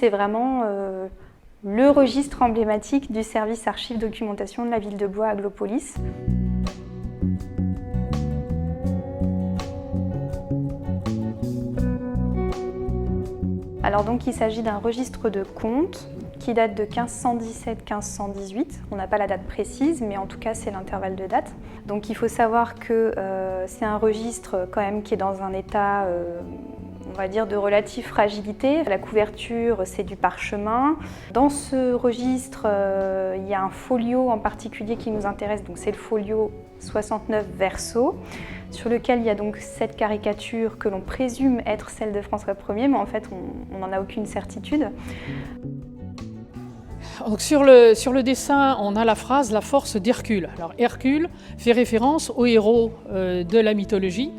C'est vraiment le registre emblématique du service archives documentation de la ville de Blois Aglopolis. Alors donc il s'agit d'un registre de comptes qui date de 1517-1518. On n'a pas la date précise, mais en tout cas c'est l'intervalle de date. Donc il faut savoir que c'est un registre quand même qui est dans un état on va dire de relative fragilité. La couverture, c'est du parchemin. Dans ce registre, il y a un folio en particulier qui nous intéresse, donc c'est le folio 69 verso, sur lequel il y a donc cette caricature que l'on présume être celle de François Ier, mais en fait on n'en a aucune certitude. Donc sur le dessin, on a la phrase « la force d'Hercule ». Alors Hercule fait référence au héros de la mythologie,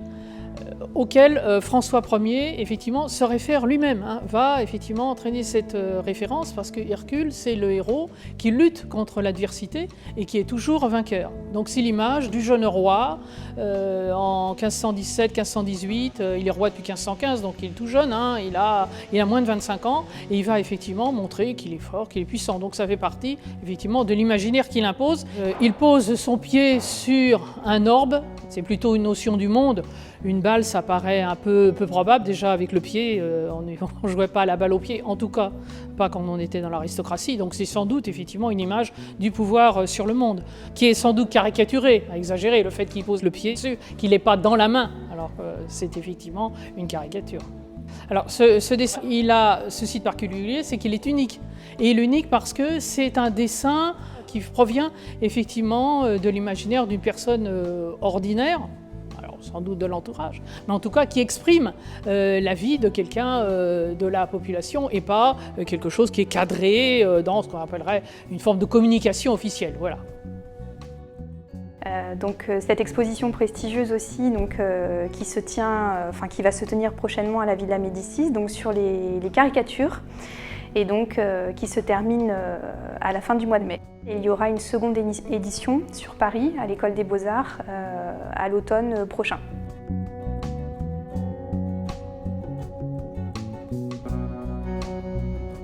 auquel François Ier effectivement se réfère lui-même, va effectivement entraîner cette référence parce que Hercule c'est le héros qui lutte contre l'adversité et qui est toujours vainqueur. Donc c'est l'image du jeune roi en 1517-1518, il est roi depuis 1515 donc il est tout jeune, il a moins de 25 ans et il va effectivement montrer qu'il est fort, qu'il est puissant. Donc ça fait partie effectivement de l'imaginaire qu'il impose. Il pose son pied sur un orbe, c'est plutôt une notion du monde. Une balle, ça paraît un peu probable, déjà avec le pied, on ne jouait pas à la balle au pied, en tout cas pas quand on était dans l'aristocratie, donc c'est sans doute effectivement une image du pouvoir sur le monde, qui est sans doute caricaturée, exagérée, le fait qu'il pose le pied dessus, qu'il n'est pas dans la main, alors c'est effectivement une caricature. Alors ce dessin, il a ceci de particulier, c'est qu'il est unique, et il est unique parce que c'est un dessin qui provient effectivement de l'imaginaire d'une personne ordinaire, sans doute de l'entourage, mais en tout cas qui exprime la vie de quelqu'un de la population et pas quelque chose qui est cadré dans ce qu'on appellerait une forme de communication officielle. Voilà. Donc cette exposition prestigieuse aussi, donc, qui va se tenir prochainement à la Villa Médicis, donc sur les caricatures, et donc qui se termine à la fin du mois de mai. Et il y aura une seconde édition sur Paris, à l'École des Beaux-Arts, à l'automne prochain.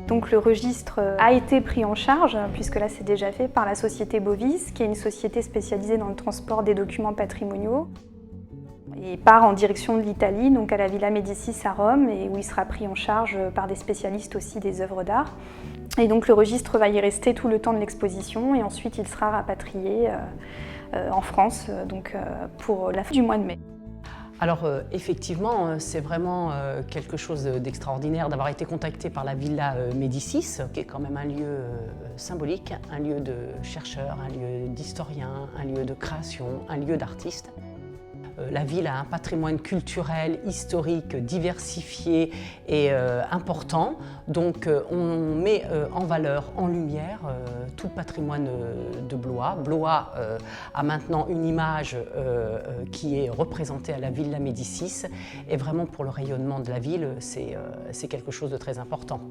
Donc le registre a été pris en charge, puisque là c'est déjà fait, par la société Bovis, qui est une société spécialisée dans le transport des documents patrimoniaux. Il part en direction de l'Italie, donc à la Villa Médicis à Rome, et où il sera pris en charge par des spécialistes aussi des œuvres d'art. Et donc le registre va y rester tout le temps de l'exposition, et ensuite il sera rapatrié en France pour la fin du mois de mai. Alors effectivement, c'est vraiment quelque chose d'extraordinaire d'avoir été contacté par la Villa Médicis, qui est quand même un lieu symbolique, un lieu de chercheurs, un lieu d'historiens, un lieu de création, un lieu d'artistes. La ville a un patrimoine culturel, historique, diversifié et important. Donc on met en valeur, en lumière, tout le patrimoine de Blois. Blois a maintenant une image qui est représentée à la Villa Médicis. Et vraiment pour le rayonnement de la ville, c'est quelque chose de très important.